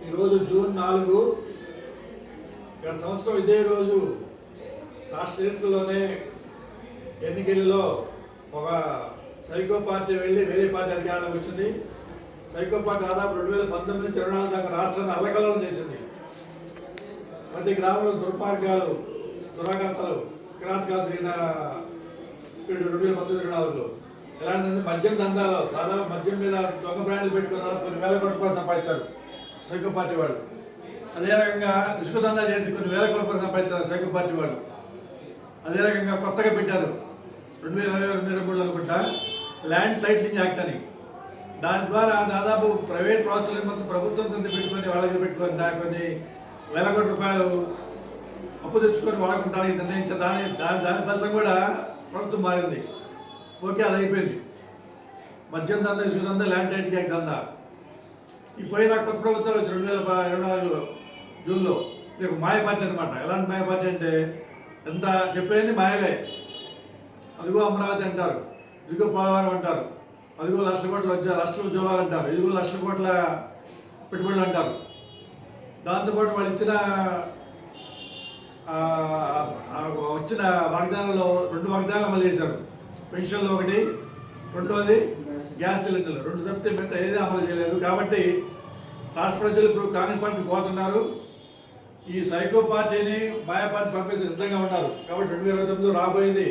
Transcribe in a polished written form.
ఈరోజు జూన్ 4 గత సంవత్సరం ఇదే రోజు రాష్ట్ర చరిత్రలోనే ఎన్నికల్లో ఒక సైకో పార్టీ వెళ్ళి వేరే పార్టీ అధికారంలోకి వచ్చింది. సైకో పార్టీ దాదాపు 2019 నుంచి 24 దాకా రాష్ట్రాన్ని అల్లకల్లోలం చేసింది. ప్రతి గ్రామంలో దుర్మార్గాలు, దురాఘాతాలు, కిరాతకాలు జరిగిన 2019-24లో ఎలాంటి మద్యం దందాలో దాదాపు మద్యం మీద దొంగ బ్రాండ్లు పెట్టుకున్నారు. కొన్ని వేల కోట్ల రూపాయలు సంపాదించారు సైకో పార్టీ వాళ్ళు. అదే రకంగా ఇసుక దందా చేసి కొన్ని వేల కోట్ల రూపాయలు సంపాదించారు సైకో పార్టీ వాళ్ళు. అదే రకంగా కొత్తగా పెట్టారు 2023 అనుకుంటా ల్యాండ్ టైటిలింగ్ యాక్ట్ అని. దాని ద్వారా దాదాపు ప్రైవేట్ ప్రాజెక్టులు మొత్తం ప్రభుత్వం కింద పెట్టుకొని వాళ్ళకి పెట్టుకొని కొన్ని వేల కోట్ల రూపాయలు అప్పు తెచ్చుకొని వాడుకుంటానికి నిర్ణయించారు. దాని ఫలితం కూడా ప్రభుత్వం మారింది. ఓకే, అది అయిపోయింది. మద్యం దందా, ఇసుక దందా, ల్యాండ్ టైటిలింగ్ యాక్ట్ దందా. ఈ పోయిన కొత్త ప్రభుత్వాలు వచ్చి 2024 జూన్లో ఇది మాయ పార్టీ అనమాట. ఎలాంటి మాయ పార్టీ అంటే ఎంత చెప్పేది మాయలే. అదిగో అమరావతి అంటారు, ఇదిగో పోలవరం అంటారు, అదిగో లక్షల ఉద్యోగాలు అంటారు, ఇదిగో లక్షల కోట్ల పెట్టుబడులు అంటారు. దాంతోపాటు వాళ్ళు ఇచ్చిన వాగ్దానంలో 2 వాగ్దానాలు అమలు చేశారు. పెన్షన్లు ఒకటి, రెండోది గ్యాస్ సిలిండర్లు. 2 తప్పితే మిగతా ఏది అమలు చేయలేదు. కాబట్టి రాష్ట్ర ప్రజలు ఇప్పుడు కాంగ్రెస్ పార్టీని కోరుతున్నారు. ఈ సైకో పార్టీని మాయా పార్టీ పంపించే సిద్ధంగా ఉన్నారు. కాబట్టి 2029 రాబోయేది